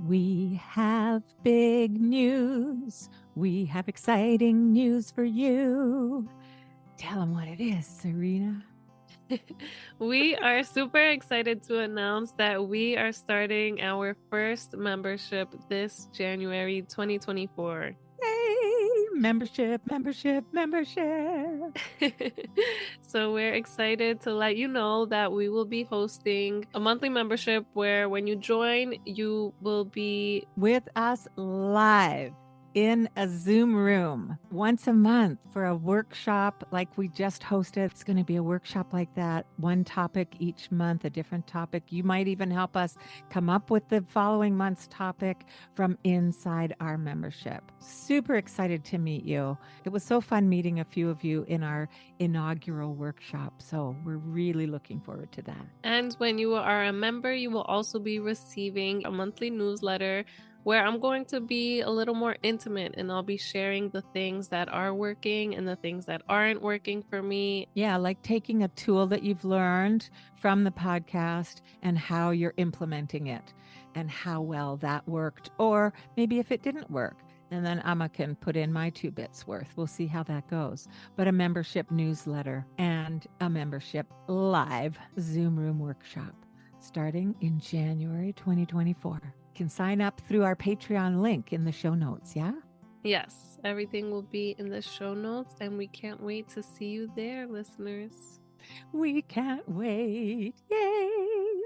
We have big news. We have exciting news for you. Tell them what it is, Sareena. We are super excited to announce that we are starting our first membership this January 2024. Yay! Membership. So we're excited to let you know that we will be hosting a monthly membership where when you join, you will be with us live in a Zoom room once a month for a workshop like we just hosted. It's going to be a workshop like that, one topic each month, a different topic. You might even help us come up with the following month's topic from inside our membership. Super excited to meet you. It was so fun meeting a few of you in our inaugural workshop. So we're really looking forward to that. And when you are a member, you will also be receiving a monthly newsletter where I'm going to be a little more intimate and I'll be sharing the things that are working and the things that aren't working for me. Yeah, like taking a tool that you've learned from the podcast and how you're implementing it and how well that worked, or maybe if it didn't work. And then Amma can put in my 2 bits worth. We'll see how that goes. But a membership newsletter and a membership live Zoom room workshop starting in January 2024. Can sign up through our Patreon link in the show notes, yeah? Yes, everything will be in the show notes, and we can't wait to see you there, listeners. We can't wait. Yay!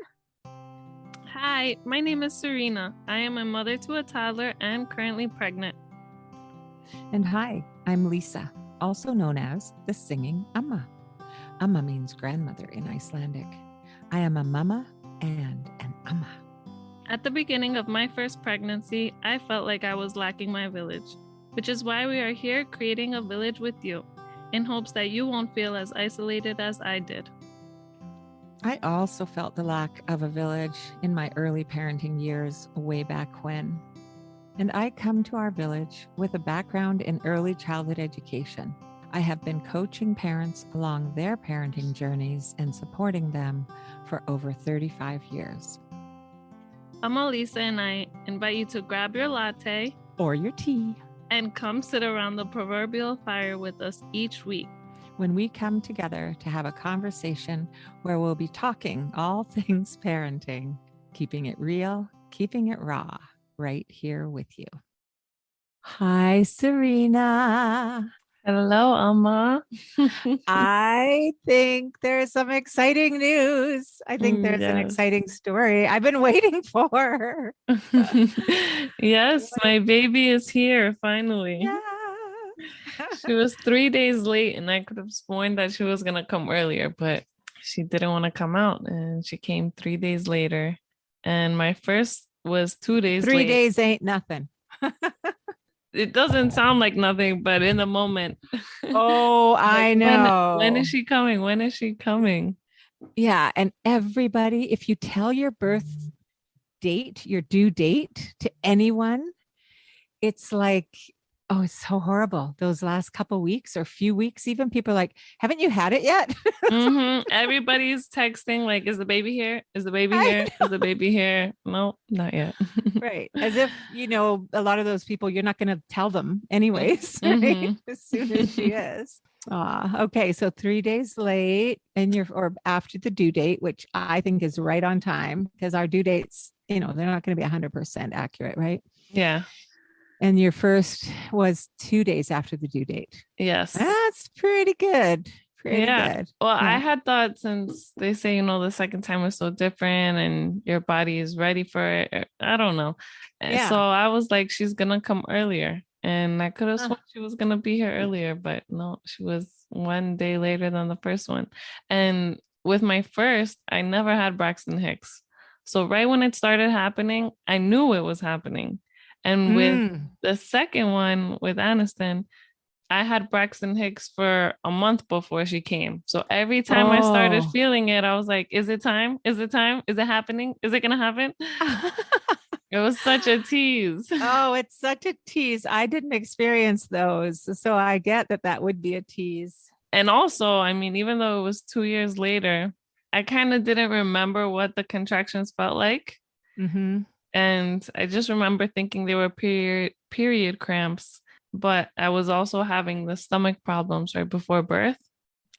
Hi, my name is Sareena. I am a mother to a toddler and currently pregnant. And hi, I'm Lisa, also known as the Singing Amma. Amma means grandmother in Icelandic. I am a mama and an Amma. At the beginning of my first pregnancy, I felt like I was lacking my village, which is why we are here creating a village with you, in hopes that you won't feel as isolated as I did. I also felt the lack of a village in my early parenting years way back when. And I come to our village with a background in early childhood education. I have been coaching parents along their parenting journeys and supporting them for over 35 years. Amma, Lisa, and I invite you to grab your latte or your tea and come sit around the proverbial fire with us each week when we come together to have a conversation where we'll be talking all things parenting, keeping it real, keeping it raw, right here with you. Hi, Sareena. Hello, Amma. I think there's some exciting news. I think there's an exciting story I've been waiting for. Yes, my baby is here finally. Yeah. She was 3 days late and I could have sworn that she was going to come earlier, but she didn't want to come out and she came 3 days later. And my first was 2 days 3 late. days ain't nothing. It doesn't sound like nothing, but in the moment. Oh, like, I know. When is she coming? When is she coming? Yeah. And everybody, if you tell your birth date, your due date to anyone, it's like, oh, it's so horrible. Those last couple weeks or few weeks, even people are like, haven't you had it yet? Everybody's texting like, is the baby here? Is the baby here? Is the baby here? No, not yet. Right. As if, you know, a lot of those people, you're not going to tell them anyways, right? As soon as she is. Okay. So 3 days late and or after the due date, which I think is right on time because our due dates, you know, they're not going to be 100% accurate, right? Yeah. And your first was 2 days after the due date. Yes. That's pretty good. Pretty good. Well, yeah. I had thought since they say, you know, the second time was so different and your body is ready for it. I don't know. Yeah. So I was like, she's going to come earlier. And I could have sworn she was going to be here earlier, but no, she was 1 day later than the first one. And with my first, I never had Braxton Hicks. So right when it started happening, I knew it was happening. And with the second one with Aniston, I had Braxton Hicks for a month before she came. So every time I started feeling it, I was like, is it time? Is it time? Is it happening? Is it going to happen? It was such a tease. Oh, it's such a tease. I didn't experience those. So I get that would be a tease. And also, I mean, even though it was 2 years later, I kind of didn't remember what the contractions felt like. Mm-hmm. And I just remember thinking they were period cramps, but I was also having the stomach problems right before birth.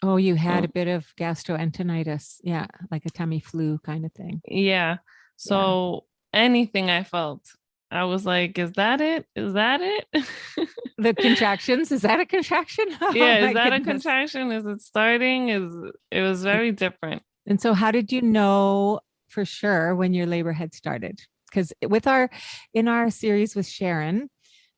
Oh, you had a So bit of gastroenteritis. Yeah, like a tummy flu kind of thing. yeah. Yeah. So anything I felt, I was like, is that it? Is that it? The contractions, is that a contraction? Oh Yeah, is my that a goodness. contraction? Is it starting? Is it was very different. And so how did you know for sure when your labor had started? Because with our in our series with Sharon,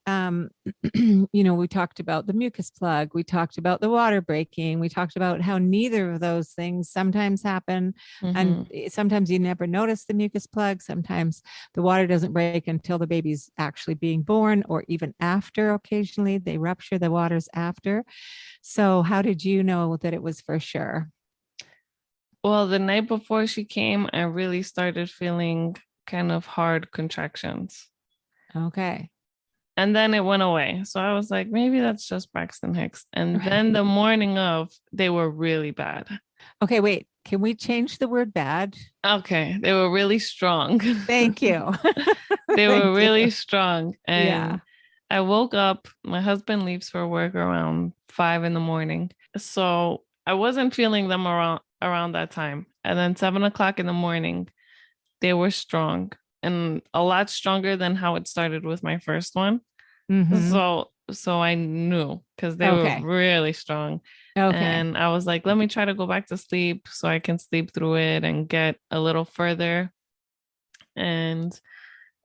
um, we talked about the mucus plug, we talked about the water breaking, we talked about how neither of those things sometimes happen. And Hmm. sometimes you never notice the mucus plug. Sometimes the water doesn't break until the baby's actually being born, or even after. Occasionally they rupture the waters after. So how did you know that it was for sure? Well, the night before she came, I really started feeling kind of hard contractions. Okay. And then it went away. So I was like, maybe that's just Braxton Hicks. And then Right. the morning of, they were really bad. Okay, wait. Can we change the word bad? Okay, they were really strong. Thank you. They were Thank you. really strong. Yeah. And I woke up, my husband leaves for work around 5 in the morning. So I wasn't feeling them around that time. And then 7 o'clock in the morning, they were strong and a lot stronger than how it started with my first one. Mm-hmm. So I knew because they were Okay. really strong. Okay. And I was like, let me try to go back to sleep so I can sleep through it and get a little further. And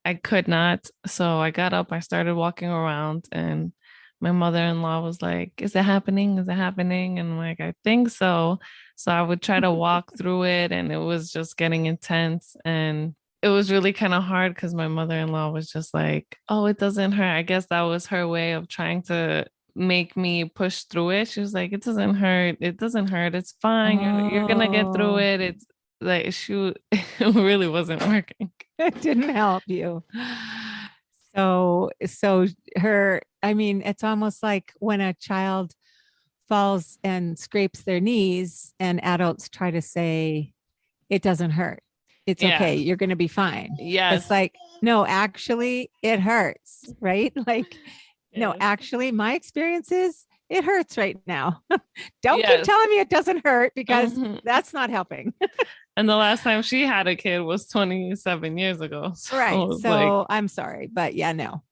I could not. So I got up, I started walking around, and my mother-in-law was like, is it happening? Is it happening? And I'm like, I think so. So I would try to walk through it, and it was just getting intense. And it was really kind of hard because my mother-in-law was just like, oh, it doesn't hurt. I guess that was her way of trying to make me push through it. She was like, it doesn't hurt. It doesn't hurt. It's fine. You're gonna get through Oh, it. It's like it really wasn't working. it didn't help you. So I mean, it's almost like when a child falls and scrapes their knees and adults try to say, it doesn't hurt. It's Yeah. okay. You're going to be fine. It's Yes. like, no, actually, it hurts, right? Like, no, Yes. actually, my experience is it hurts right now. Don't keep Yes. telling me it doesn't hurt because Mhm. that's not helping. And the last time she had a kid was 27 years ago. So it Right. was like, So I'm sorry, but yeah, no.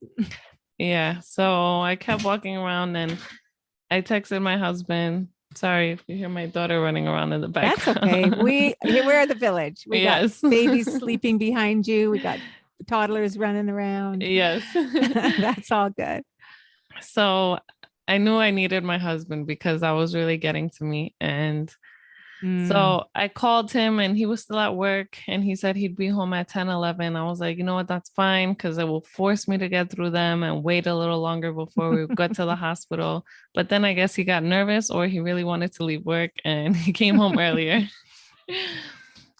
yeah. So I kept walking around and I texted my husband. Sorry if you hear my daughter running around in the That's okay. background. We're the village. We got Yes. babies sleeping behind you. We got toddlers running around. Yes. That's all good. So I knew I needed my husband because that was really getting to me. And Mm. so I called him and he was still at work and he said he'd be home at 10, 11. I was like, you know what, that's fine because it will force me to get through them and wait a little longer before we got to the hospital. But then I guess he got nervous or he really wanted to leave work and he came home earlier.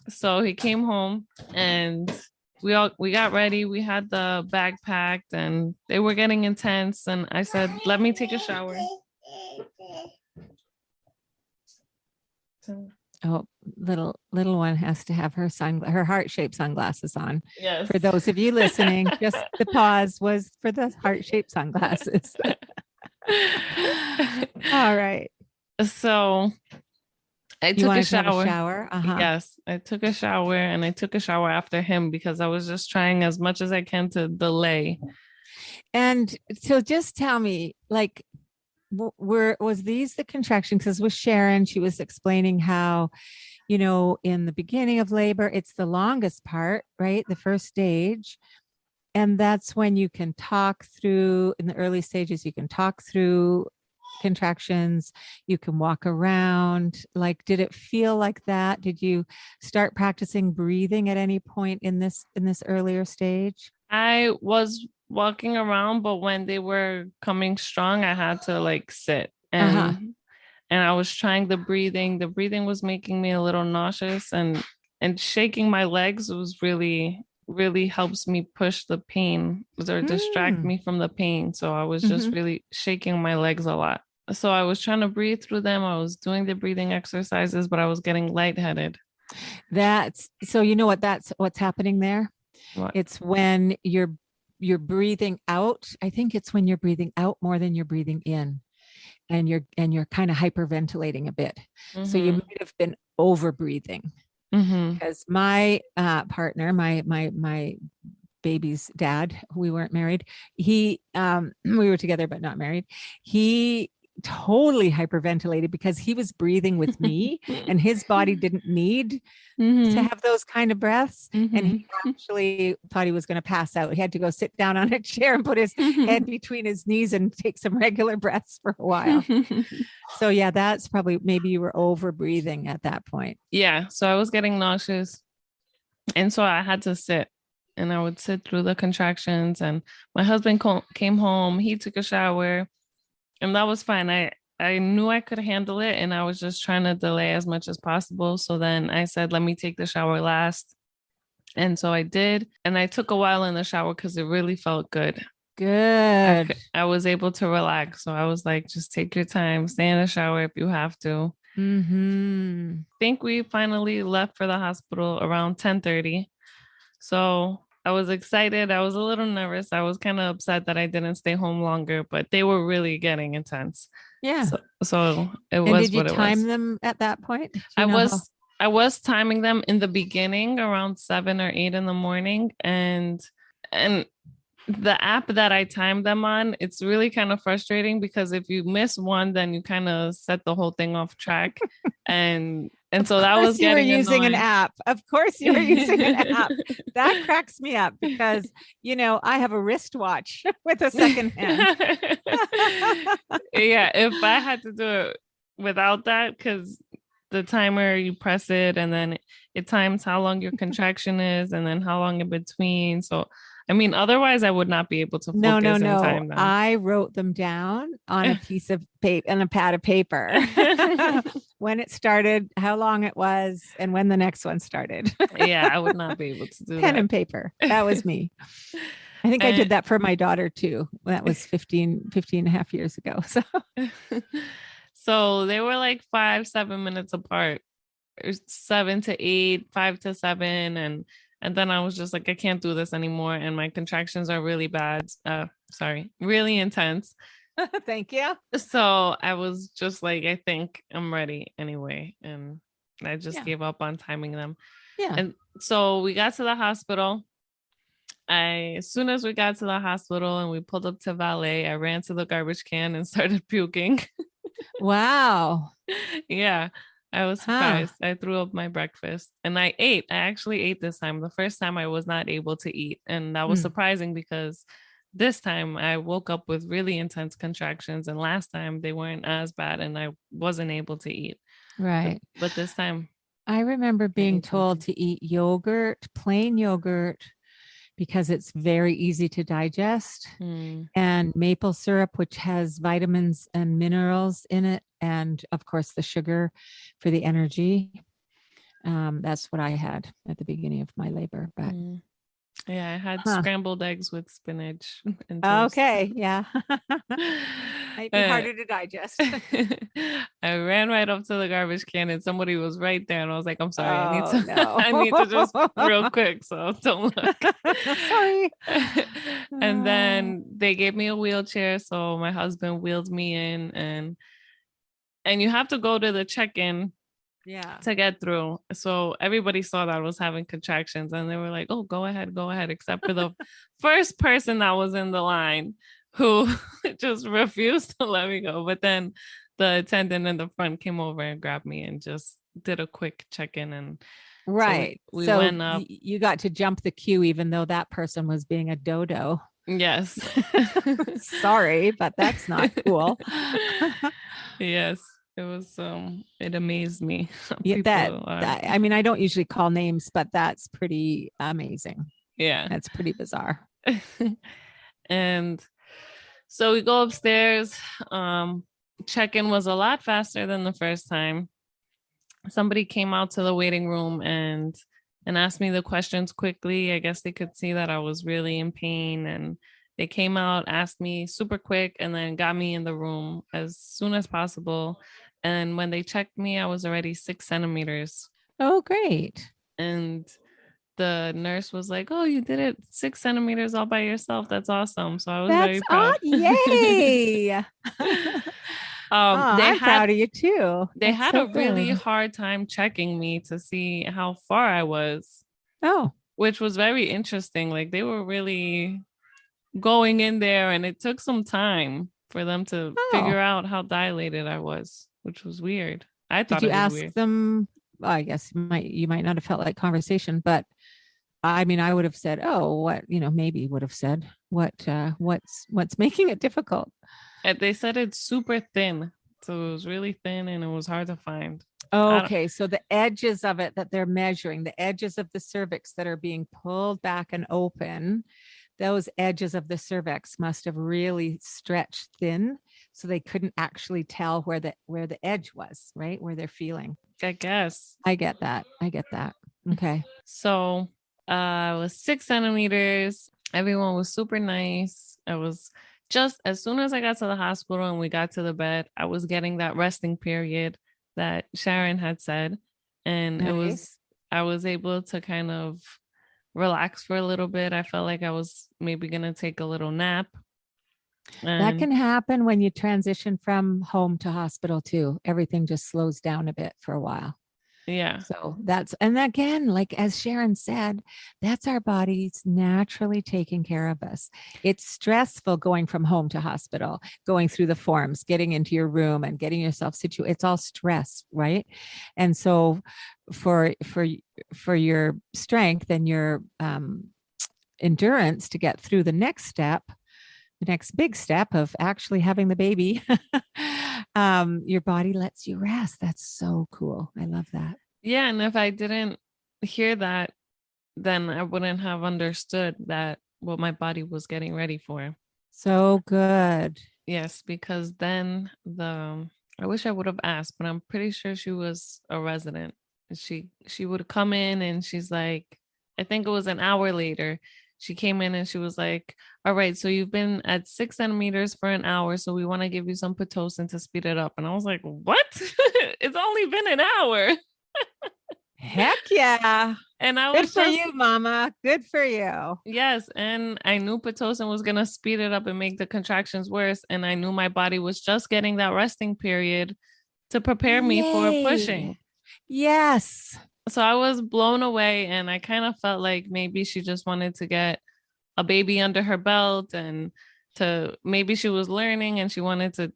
So he came home and we got ready. We had the bag packed and they were getting intense. And I said, let me take a shower. Oh, little one has to have her heart-shaped sunglasses on. Yes. For those of you listening, just the pause was for the heart-shaped sunglasses. All right. So I You took a wanted to have a shower. shower? Uh-huh. Yes, I took a shower and I took a shower after him because I was just trying as much as I can to delay. And so just tell me, like, were was these the contractions? Because with Sharon, she was explaining how, in the beginning of labor, it's the longest part, right? The first stage. And that's when you can talk through, in the early stages, you can talk through contractions, you can walk around. Like, did it feel like that? Did you start practicing breathing at any point in this earlier stage? I was walking around, but when they were coming strong, I had to like sit Uh-huh. and I was trying the breathing. The breathing was making me a little nauseous and shaking my legs was really helps me push the pain or distract Mm. me from the pain. So I was just Hmm. really shaking my legs a lot. So I was trying to breathe through them. I was doing the breathing exercises, but I was getting lightheaded. That's so, that's what's happening there. What? It's when you're breathing out. I think it's when you're breathing out more than you're breathing in, and you're kind of hyperventilating a bit. So you might have been over breathing. Because my partner, my baby's dad, we weren't married. We were together but not married. He totally hyperventilated because he was breathing with me, and his body didn't need to have those kind of breaths. And he actually thought he was going to pass out. He had to go sit down on a chair and put his head between his knees and take some regular breaths for a while. So yeah, that's probably, maybe you were over breathing at that point. Yeah. So I was getting nauseous. And so I had to sit, and I would sit through the contractions, and my husband came home. He took a shower, and that was fine. I knew I could handle it, and I was just trying to delay as much as possible. So then I said, let me take the shower last. And so I did. And I took a while in the shower because it really felt good. Good. I was able to relax. So I was like, just take your time, stay in the shower if you have to. I think we finally left for the hospital around 10:30. So I was excited. I was a little nervous. I was kind of upset that I didn't stay home longer, but they were really getting intense. Yeah. So it and was did you what it time was. them at that point? I was timing them in the beginning around 7 or 8 in the morning, and the app that I timed them on, it's really kind of frustrating because if you miss one, then you kind of set the whole thing off track. And so that was getting you were using annoying. an app. Of course you were using an app. That cracks me up because, I have a wristwatch with a second hand. Yeah, if I had to do it without that, because the timer, you press it and then it times how long your contraction is and then how long in between. So I mean, otherwise I would not be able to focus and time them. I wrote them down on a piece of paper, on a pad of paper, when it started, how long it was, and when the next one started. Yeah, I would not be able to do Pen that. and paper. That was me. I think I did that for my daughter too. That was 15 and a half years ago. So, so they were like 7 minutes apart, 7 to 8, 5 to 7. And then I was just like, I can't do this anymore. And my contractions are really bad. Really intense. Thank you. So I was just like, I think I'm ready anyway. And I just gave up on timing them. Yeah. And so we got to the hospital. As soon as we got to the hospital and we pulled up to valet, I ran to the garbage can and started puking. Wow. Yeah. I was surprised. I threw up my breakfast and I ate. I actually ate this time. The first time I was not able to eat. And that was surprising because this time I woke up with really intense contractions. And last time they weren't as bad and I wasn't able to eat. Right. But this time. I remember being told to eat yogurt, plain yogurt, because it's very easy to digest, and maple syrup, which has vitamins and minerals in it, and of course the sugar for the energy. That's what I had at the beginning of my labor. But yeah, I had scrambled eggs with spinach and toast. Okay, yeah. Might be harder to digest. I ran right up to the garbage can and somebody was right there, and I was like, I'm sorry, I I need to just real quick, so don't look. Sorry. And then they gave me a wheelchair, so my husband wheeled me in, and you have to go to the check-in to get through. So everybody saw that I was having contractions and they were like, oh, go ahead, except for the first person that was in the line who just refused to let me go. But then the attendant in the front came over and grabbed me and just did a quick check-in. And right. So we went up. You got to jump the queue even though that person was being a dodo. Yes. Sorry, but that's not cool. Yes. It was it amazed me. I mean, I don't usually call names, but that's pretty amazing. Yeah. That's pretty bizarre. And so we go upstairs. Check-in was a lot faster than the first time. Somebody came out to the waiting room and asked me the questions quickly. I guess they could see that I was really in pain, and they came out, asked me super quick, and then got me in the room as soon as possible. And when they checked me, I was already 6 centimeters. Oh, great. And the nurse was like, "Oh, you did it 6 centimeters all by yourself. That's awesome." So I was very proud. Yay. Oh, They I'm had proud of you too. they That's had so a really good. hard time checking me to see how far I was, Oh, which was very interesting. Like they were really going in there, and it took some time for them to oh. figure out how dilated I was, which was weird. I Did thought you it was ask weird. them? Well, I guess you might not have felt like conversation, but I mean, I would have said, "Oh, what maybe would have said what's making it difficult." And they said it's super thin, so it was really thin and it was hard to find. I don't, Okay, so the edges of it that they're measuring, the edges of the cervix that are being pulled back and open, those edges of the cervix must have really stretched thin, so they couldn't actually tell where the edge was, right? Where they're feeling. I guess. I get that. I get that. Okay. So it was 6 centimeters. Everyone was super nice. I was just as soon as I got to the hospital and we got to the bed, I was getting that resting period that Sharon had said. And Nice. I was able to kind of relax for a little bit. I felt like I was maybe going to take a little nap. That And can happen when you transition from home to hospital too. Everything just slows down a bit for a while. yeah, So and again, like as Sharon said, that's our bodies naturally taking care of us. It's stressful going from home to hospital, going through the forms, getting into your room and getting yourself situated. It's all stress, right? And so for your strength and your endurance to get through the next step, the next big step of actually having the baby, your body lets you rest. That's so cool. I love that. yeah. And if I didn't hear that, then I wouldn't have understood that what my body was getting ready for. So good. Yes, because then I wish I would have asked, but I'm pretty sure she was a resident. She would come in and she's like, I think it was an hour later. She came in and she was like, "All right, so you've been at 6 centimeters for an hour, so we want to give you some pitocin to speed it up." And I was like, "What? It's only been an hour." Heck yeah. And I Good was for just you, mama. Good for you. yes, and I knew pitocin was gonna speed it up and make the contractions worse, and I knew my body was just getting that resting period to prepare me for Yay. pushing. Yes. So I was blown away, and I kind of felt like maybe she just wanted to get a baby under her belt, and to maybe she was learning and she wanted to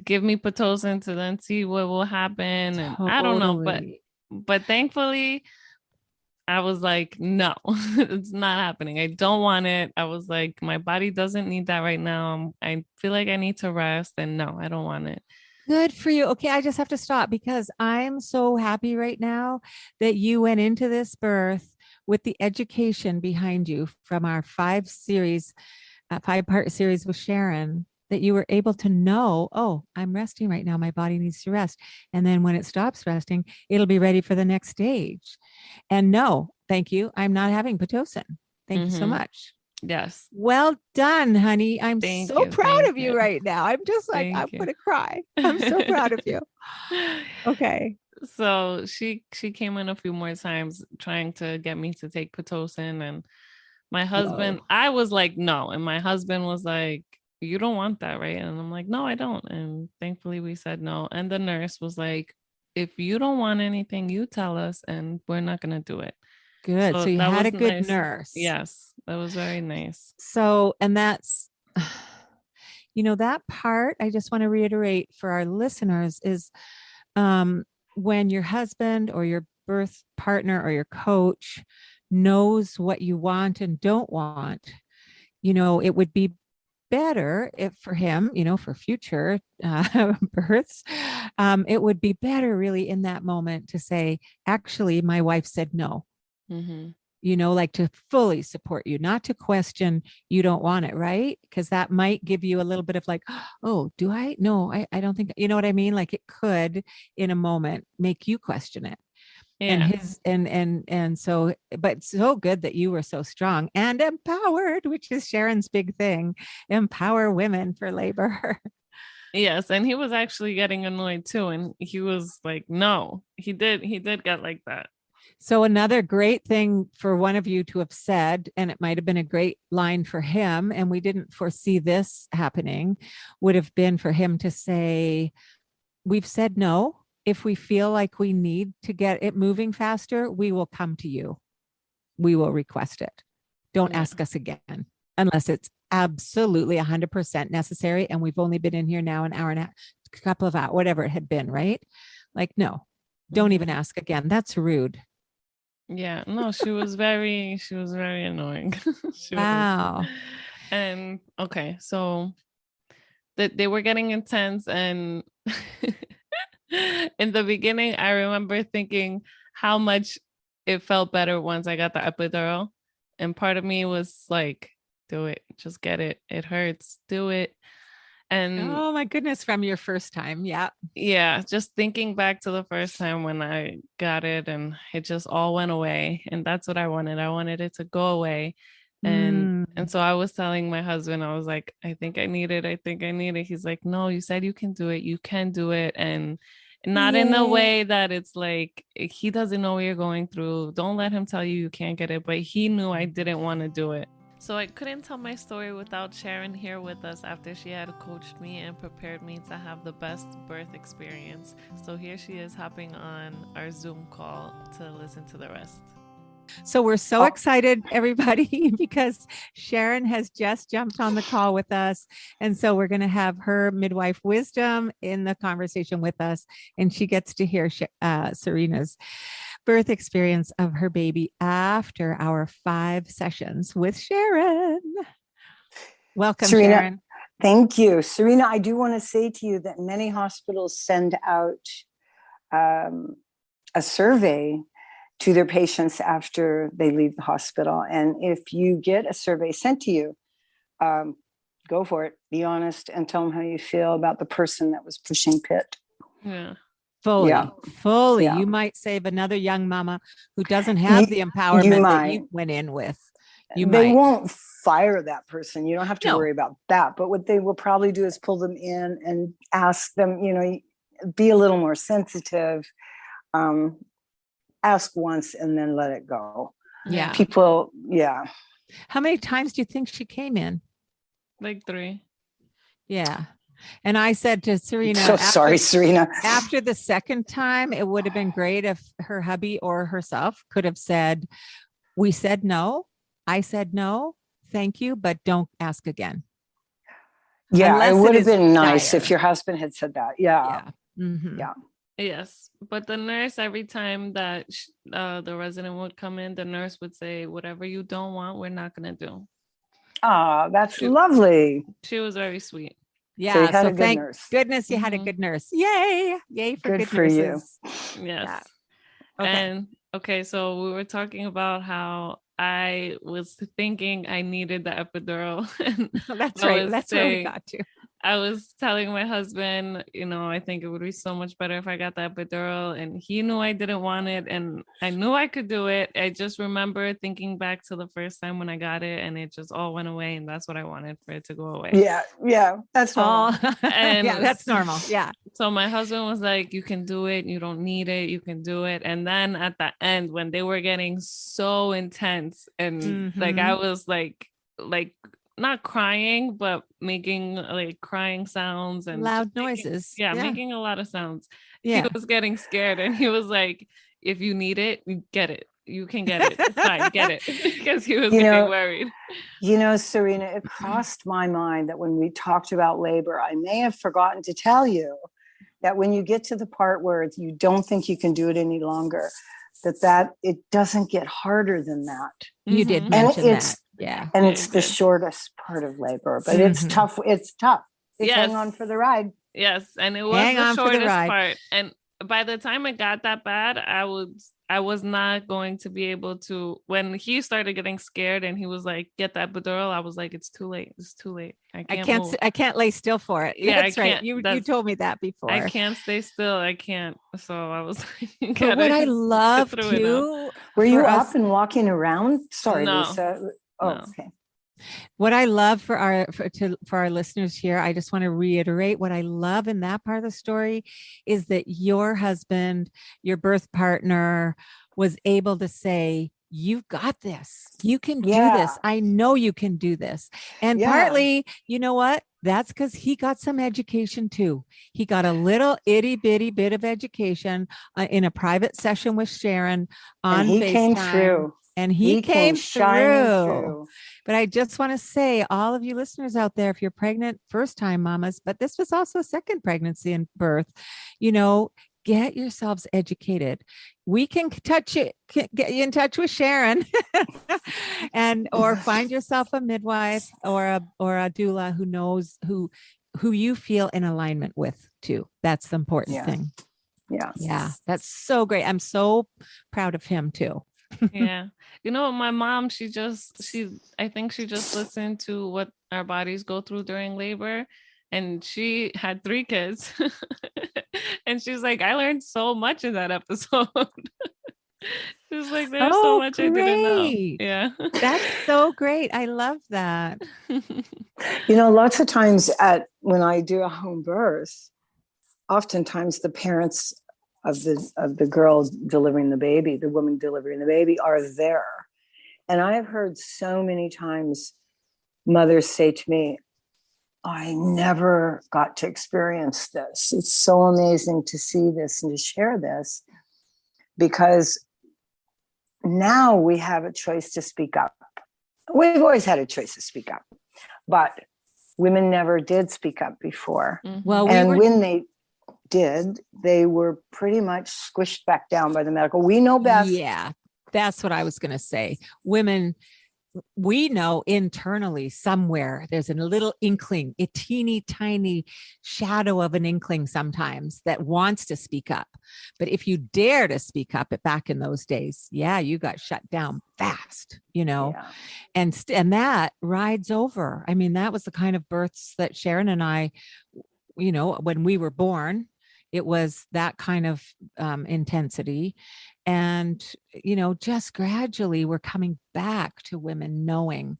give me pitocin to then see what will happen, and I don't know, Totally. but thankfully I was like, no, it's not happening. I don't want it. I was like, my body doesn't need that right now. I feel like I need to rest. And no, I don't want it. Good for you. Okay, I just have to stop because I'm so happy right now that you went into this birth with the education behind you from our 5-part series with Sharon, that you were able to know, oh, I'm resting right now. My body needs to rest. And then when it stops resting, it'll be ready for the next stage. And no, thank you. I'm not having Pitocin. Thank you so Mm-hmm. much. Yes. Well done, honey. I'm Thank so you. proud Thank of you. you right now. I'm just like, I'm Thank you. going to cry. I'm so proud of you. Okay. So she came in a few more times trying to get me to take Pitocin, and my husband, Whoa. I was like, no. And my husband was like, you don't want that, right? And I'm like, no, I don't. And thankfully we said no. And the nurse was like, if you don't want anything, you tell us and we're not going to do it. Good. So So you that had a was good nice. nurse. Yes, that was very nice. So, and that's, that part I just want to reiterate for our listeners is um, when your husband or your birth partner or your coach knows what you want and don't want, it would be better if for him, for future births, it would be better really in that moment to say, actually, my wife said no. Mm-hmm. Like to fully support you, not to question you don't want it, right? Because that might give you a little bit of like, oh, do I? No, I don't think, you know what I mean? Like it could in a moment make you question it. And Yeah. his and so, but so good that you were so strong and empowered, which is Sharon's big thing. Empower women for labor. Yes, and he was actually getting annoyed too, and he was like, "No." He did get like that. So another great thing for one of you to have said, and it might have been a great line for him, and we didn't foresee this happening, would have been for him to say, we've said no. If we feel like we need to get it moving faster, we will come to you. We will request it. Don't ask us again unless it's absolutely 100% necessary. And we've only been in here now an hour and a couple of hours, whatever it had been, right? Like, no, don't even ask again. That's rude. Yeah, no, she was very annoying. Wow. And okay, so they were getting intense, and in the beginning, I remember thinking how much it felt better once I got the epidural. And part of me was like, do it, just get it. It hurts, do it. And oh my goodness, from your first time. Yeah. Yeah, just thinking back to the first time when I got it and it just all went away. And that's what I wanted. I wanted it to go away. And so I was telling my husband, I was like, I think I need it. I think I need it. He's like, no, you said you can do it. You can do it. And not in a way that it's like he doesn't know what you're going through. Don't let him tell you you can't get it. But he knew I didn't want to do it. So I couldn't tell my story without Sharon here with us after she had coached me and prepared me to have the best birth experience. So here she is hopping on our Zoom call to listen to the rest. So we're so excited, everybody, because Sharon has just jumped on the call with us. And so we're going to have her midwife wisdom in the conversation with us. And she gets to hear Sareena's birth experience of her baby after our 5 sessions with Sharon. Welcome, Sareena, Sharon. Thank you. Sareena, I do want to say to you that many hospitals send out a survey to their patients after they leave the hospital. And if you get a survey sent to you, go for it. Be honest and tell them how you feel about the person that was pushing Pitt. Yeah. Fully. Yeah. You might save another young mama who doesn't have the empowerment that you went in with. They won't fire that person. You don't have to worry about that. But what they will probably do is pull them in and ask them, be a little more sensitive. Ask once and then let it go. Yeah. People, yeah. How many times do you think she came in? Like 3. Yeah. And I said to Sareena, sorry, Sareena. After the second time, it would have been great if her hubby or herself could have said, we said no. I said no. Thank you, but don't ask again. Yeah, unless it would have been nice dire. if your husband had said that. Yeah. Yeah. Mm-hmm. Yeah. Yes. But the nurse, every time that the resident would come in, the nurse would say, whatever you don't want, we're not going to do. Oh, that's lovely. She was very sweet. Yeah. So thank nurse. goodness you had a good nurse. Yay. Yay for good nurses. You. Yes. Yeah. Okay. And okay, so we were talking about how I was thinking I needed the epidural. That's right. That's where we got to. I was telling my husband, I think it would be so much better if I got the epidural, and he knew I didn't want it, and I knew I could do it. I just remember thinking back to the first time when I got it, and it just all went away, and that's what I wanted, for it to go away. Yeah, that's normal. Yeah, that's normal. Yeah. So my husband was like, you can do it. You don't need it. You can do it. And then at the end, when they were getting so intense, and like I was like not crying, but making like crying sounds and loud noises. Making a lot of sounds. Yeah. He was getting scared, and he was like, if you need it, get it. You can get it. It's fine. Get it. Because he was getting worried. Sareena, it crossed my mind that when we talked about labor, I may have forgotten to tell you that when you get to the part where you don't think you can do it any longer, that it doesn't get harder than that. You did mention that. Yeah. And it's the shortest part of labor, but it's tough. It's tough. Hang on for the ride. Yes. And it was the shortest part. And by the time it got that bad, I was not going to be able to, when he started getting scared and he was like, get that epidural, I was like, it's too late. It's too late. I can't lay still for it. Yeah, that's right. You told me that before. I can't stay still. I can't. So I was like, but what I love too. Were you up and walking around? Sorry, no. Lisa. Oh, no. Okay. What I love for our listeners here, I just want to reiterate what I love in that part of the story is that your husband, your birth partner, was able to say, you've got this. You can do Yeah. this. I know you can do this. And Yeah. partly, you know what? That's because he got some education too. He got a little itty bitty bit of education in a private session with Sharon on And he FaceTime. came through. And he came shining through. But I just want to say, all of you listeners out there, if you're pregnant, first time mamas, but this was also second pregnancy and birth, you know, get yourselves educated. We can get you in touch with Sharon or find yourself a midwife or a doula who knows who you feel in alignment with too. That's the important thing. Yeah. Yeah. That's so great. I'm so proud of him too. Yeah. You know, my mom, I think she just listened to what our bodies go through during labor, and she had 3 kids. And she's like, I learned so much in that episode. She's like, there's so much I didn't know. Yeah. That's so great. I love that. You know, lots of times when I do a home birth, oftentimes the parents of the girl delivering the baby, the woman delivering the baby, are there. And I have heard so many times mothers say to me, I never got to experience this. It's so amazing to see this and to share this, because now we have a choice to speak up. We've always had a choice to speak up, but women never did speak up before. Mm-hmm. Well, when they did, they were pretty much squished back down by the medical. We know best. Yeah, that's what I was going to say. Women, we know internally somewhere there's a little inkling, a teeny tiny shadow of an inkling sometimes that wants to speak up. But if you dare to speak up back in those days, you got shut down fast, you know, and that rides over. I mean, that was the kind of births that Sharon and I, you know, when we were born, it was that kind of intensity. And, you know, just gradually we're coming back to women knowing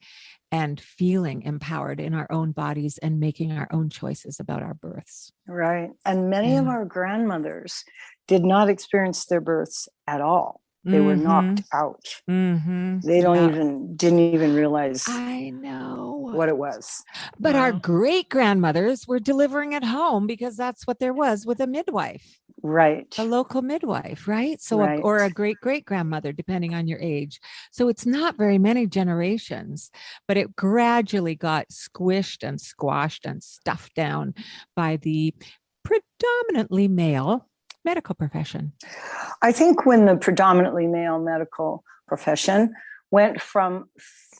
and feeling empowered in our own bodies and making our own choices about our births. Right. And many of our grandmothers did not experience their births at all. They were knocked out. They didn't even realize what it was. But our great grandmothers were delivering at home because that's what there was with a midwife. Right. A local midwife, right? So, or a great grandmother, depending on your age. So it's not very many generations, but it gradually got squished and squashed and stuffed down by the predominantly male medical profession. I think when the predominantly male medical profession went from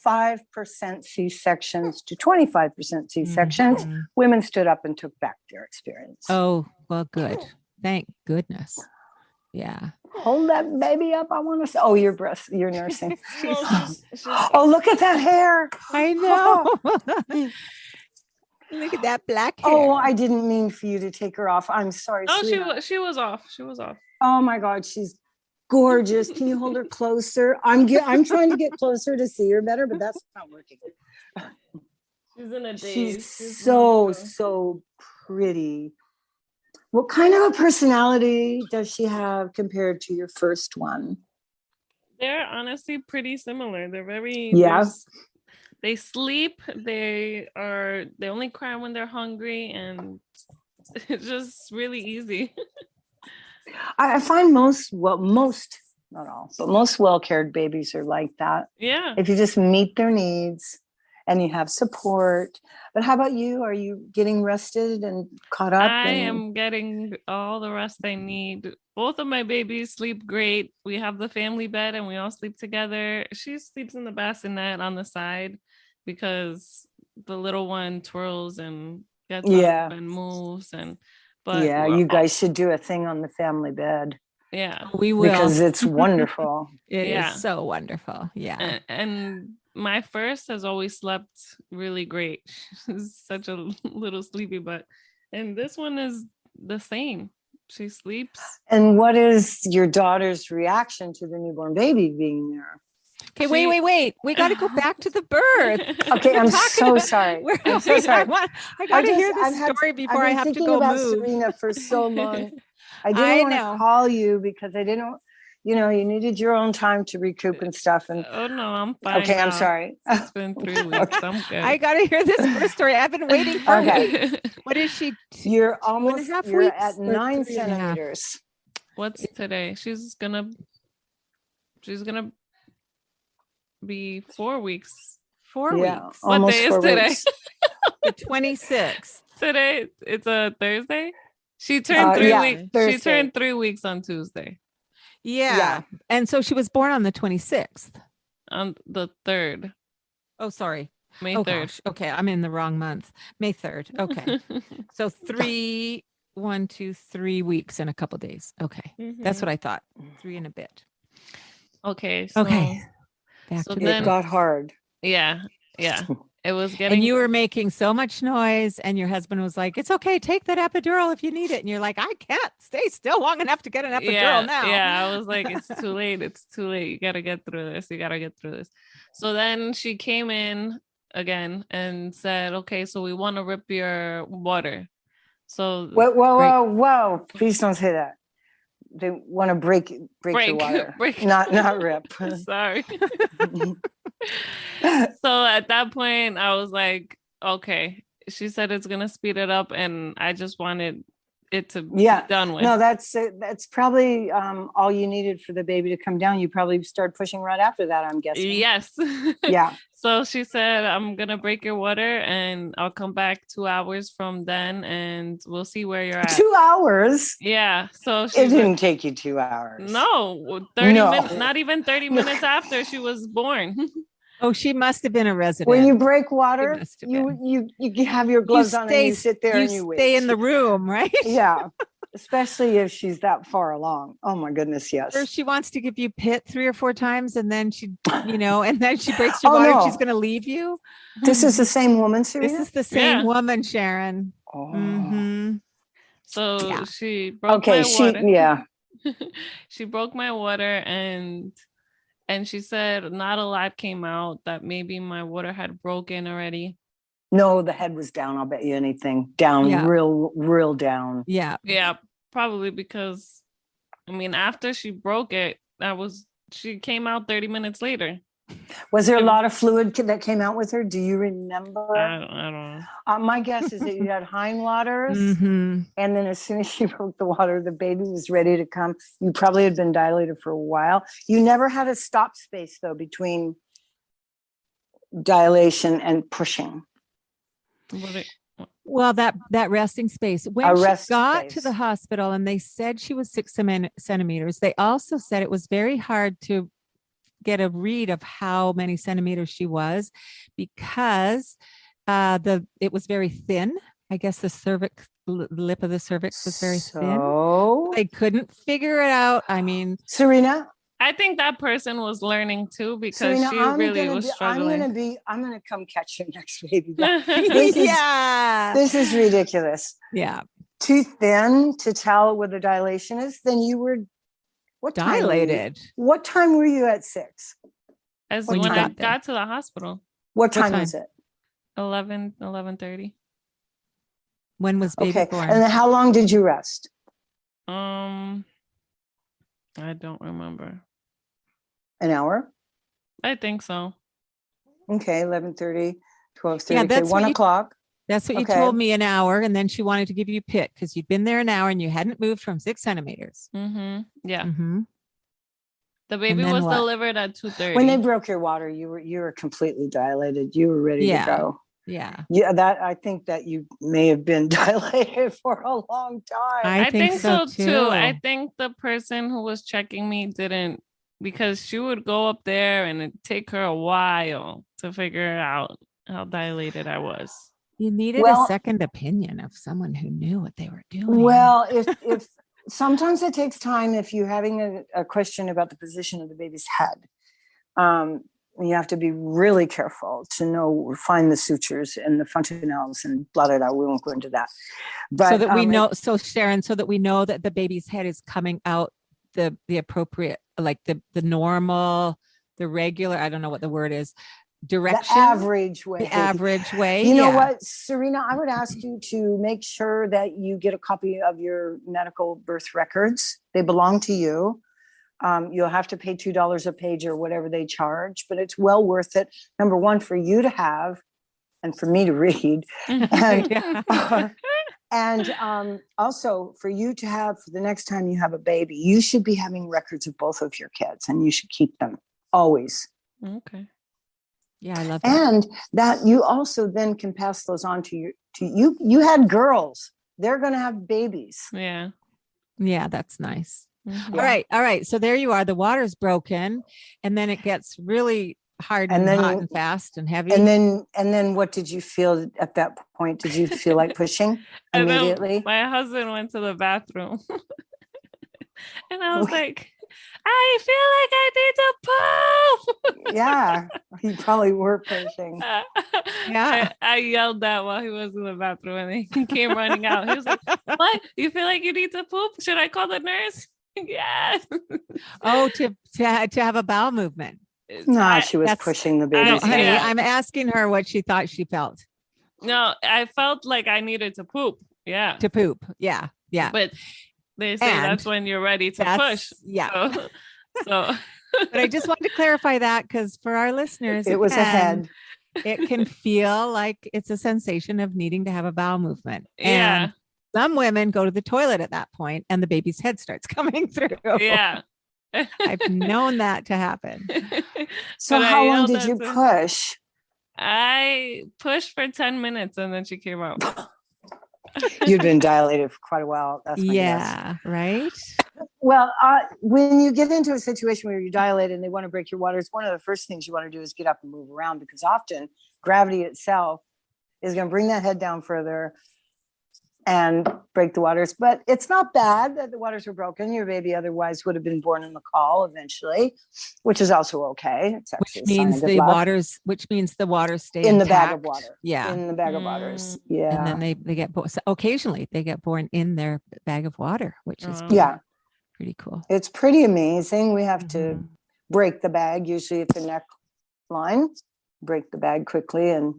5% C-sections to 25% C-sections, women stood up and took back their experience. Oh, well, good. Thank goodness. Yeah. Hold that baby up. I want to. Oh, you're nursing. Oh, look at that hair. I know. Look at that black hair. Oh, I didn't mean for you to take her off. I'm sorry. Oh, she was off. She was off. Oh my God, she's gorgeous. Can you hold her closer? I'm trying to get closer to see her better, but that's not working. She's in a daze. She's so pretty. What kind of a personality does she have compared to your first one? They're honestly pretty similar. They're very they sleep. They only cry when they're hungry, and it's just really easy. I find most not all, but most well-cared babies are like that. Yeah. If you just meet their needs and you have support. But how about you? Are you getting rested and caught up? I am getting all the rest I need. Both of my babies sleep great. We have the family bed and we all sleep together. She sleeps in the bassinet on the side because the little one twirls and gets up and moves. But you guys should do a thing on the family bed. Yeah, we will, because it's wonderful. It is so wonderful. Yeah. And my first has always slept really great. She's such a little sleepy, and this one is the same. She sleeps. And what is your daughter's reaction to the newborn baby being there? Okay, wait. We got to go back to the birth. Okay, I'm so sorry. I'm so sorry. I got to hear this story before I have to go about move. Sareena for so long. I didn't want to call you because I didn't. you needed your own time to recoup and stuff. And oh no, I'm fine. okay, now. I'm sorry. It's been 3 weeks. Okay. I'm good. I got to hear this birth story. I've been waiting for Okay. weeks. What is she? You're 2.5 almost, you're weeks at or 9 3.5? centimeters. What's today? She's gonna be 4 weeks. 4 Yeah, weeks. What almost day is 4 today? weeks. The 26th. Today it's a Thursday. She turned 3 yeah, weeks. Thursday. She turned 3 weeks on Tuesday. Yeah. And so she was born on the 26th. On the 3rd. Oh, sorry. May 3rd. Gosh. Okay. I'm in the wrong month. May 3rd. Okay. So 3 weeks in a couple days. Okay. That's what I thought. 3 and a bit. Okay. So, okay. Back so to then It got hard. Yeah. It was getting. And you were making so much noise, and your husband was like, "It's okay, take that epidural if you need it." And you're like, "I can't stay still long enough to get an epidural now." Yeah, I was like, "It's too late. It's too late. You gotta get through this. You gotta get through this." So then she came in again and said, "Okay, so we want to rip your water." So Whoa! Please don't say that. They want to break your water, not rip. Sorry. So at that point, I was like, okay. She said it's gonna speed it up, and I just wanted it to be done with. No, that's probably all you needed for the baby to come down. You probably start pushing right after that, I'm guessing. Yes. Yeah. So she said, I'm gonna break your water, and I'll come back 2 hours from then, and we'll see where you're at. 2 hours? Yeah. So it didn't take you 2 hours. No, 30 minutes. Not even 30 minutes after she was born. Oh, she must have been a resident. When you break water, you have your gloves on and you sit there and you wait. Stay in the room, right? Yeah. Especially if she's that far along. Oh my goodness, yes. Or she wants to give you pit 3 or 4 times, and then she, and then she breaks your water. No. And she's going to leave you. This is the same woman, Sareena? This is the same woman, Sharon. Oh. So she broke my water. She broke my water, and she said not a lot came out, that maybe my water had broken already. No, the head was down. I'll bet you anything. Down, real down. Yeah. Yeah, probably because, after she broke it, she came out 30 minutes later. Was there a lot of fluid that came out with her? Do you remember? I don't know. My guess is that you had hindwaters, and then as soon as she broke the water, the baby was ready to come. You probably had been dilated for a while. You never had a stop space, though, between dilation and pushing. Well, that resting space. When she got to the hospital and they said she was 6 centimeters, they also said it was very hard to get a read of how many centimeters she was, because it was very thin. I guess the cervix, lip of the cervix was very thin. They couldn't figure it out. Sareena, I think that person was learning too, because she really was struggling. I'm gonna come catch you next baby. This is ridiculous. Yeah. Too thin to tell where the dilation is. Then you were dilated. What time were you at 6? As when I got to the hospital. What time was it? 11:30. When was baby born? And then how long did you rest? I don't remember. An hour? I think so. Okay, 11:30, 12:30. Yeah, that's 1 o'clock. That's what you told me, an hour, and then she wanted to give you pit because you'd been there an hour and you hadn't moved from 6 centimeters. Mm-hmm. Yeah. Mm-hmm. The baby was delivered at 2:30. When they broke your water, you were completely dilated. You were ready to go. Yeah. Yeah, I think that you may have been dilated for a long time. I think so too. I think the person who was checking me didn't, because she would go up there and it'd take her a while to figure out how dilated I was. You needed a second opinion of someone who knew what they were doing. Well, if sometimes it takes time, if you're having a question about the position of the baby's head, you have to be really careful to find the sutures and the fontanelles and blah, blah, blah. We won't go into that. But so that we know, Sharon, so that we know that the baby's head is coming out the appropriate, like the normal, the regular, I don't know what the word is, direction. The average way. The average way. You know what, Sareena, I would ask you to make sure that you get a copy of your medical birth records. They belong to you. You'll have to pay $2 a page or whatever they charge, but it's well worth it. Number one, for you to have and for me to read. And also for you to have, for the next time you have a baby, you should be having records of both of your kids, and you should keep them always. Okay. Yeah, I love that. And that you also then can pass those on to you. You had girls. They're going to have babies. Yeah. Yeah, that's nice. Mhm. All right. So there you are. The water's broken, and then it gets really hard and hot and fast and heavy. And then what did you feel at that point? Did you feel like pushing immediately? My husband went to the bathroom and I was like, I feel like I need to poop. Yeah, you probably were pushing. Yeah. I yelled that while he was in the bathroom, and then he came running out. He was like, what? You feel like you need to poop? Should I call the nurse? Yes. Oh, to have a bowel movement. No, she was pushing the baby. Honey, I'm asking her what she thought she felt. No, I felt like I needed to poop. Yeah. To poop. Yeah. Yeah. But they say that's when you're ready to push. Yeah. So but I just wanted to clarify that, because for our listeners, it was ahead. It can feel like it's a sensation of needing to have a bowel movement. Yeah. And some women go to the toilet at that point and the baby's head starts coming through. Yeah. I've known that to happen. So how long did you push? I pushed for 10 minutes and then she came out. You'd been dilated for quite a while. That's my guess. Right. Well, when you get into a situation where you're dilated and they want to break your waters, one of the first things you want to do is get up and move around, because often gravity itself is going to bring that head down further and break the waters. But it's not bad that the waters were broken. Your baby otherwise would have been born in the call eventually, which is also okay. It's actually which means the waters stay in intact. the bag of water. Yeah. In the bag of waters. Yeah. And then they get occasionally they get born in their bag of water, which is pretty cool. It's pretty amazing. We have to break the bag, usually at the neckline, break the bag quickly and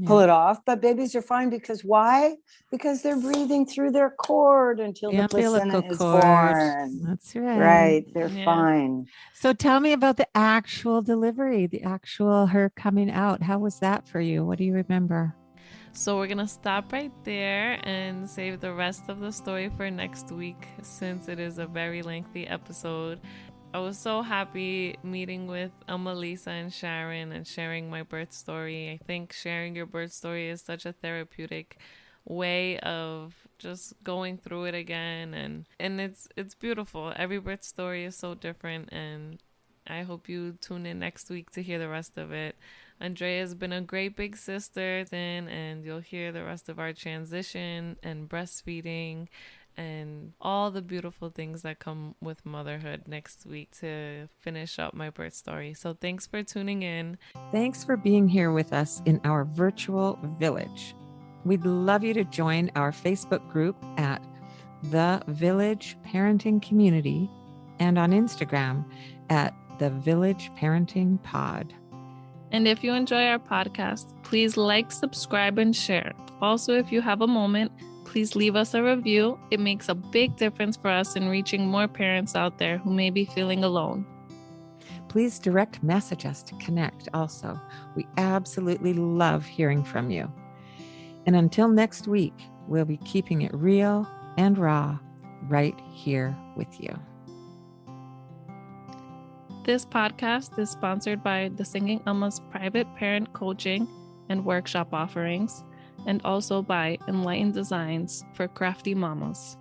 pull it off. But babies are fine, because why? Because they're breathing through their cord until the placenta is born. That's right. Right. They're fine. So tell me about the actual delivery, her coming out. How was that for you? What do you remember? So we're going to stop right there and save the rest of the story for next week, since it is a very lengthy episode. I was so happy meeting with Melissa and Sharon and sharing my birth story. I think sharing your birth story is such a therapeutic way of just going through it again, and it's beautiful. Every birth story is so different, and I hope you tune in next week to hear the rest of it. Andrea's been a great big sister then, and you'll hear the rest of our transition and breastfeeding and all the beautiful things that come with motherhood next week to finish up my birth story. So thanks for tuning in. Thanks for being here with us in our virtual village. We'd love you to join our Facebook group at The Village Parenting Community and on Instagram at The Village Parenting Pod. And if you enjoy our podcast, please like, subscribe, and share. Also, if you have a moment, please leave us a review. It makes a big difference for us in reaching more parents out there who may be feeling alone. Please direct message us to connect also. We absolutely love hearing from you. And until next week, we'll be keeping it real and raw right here with you. This podcast is sponsored by the Singing Alma's private parent coaching and workshop offerings, and also by Enlightened Designs for Crafty Mamas.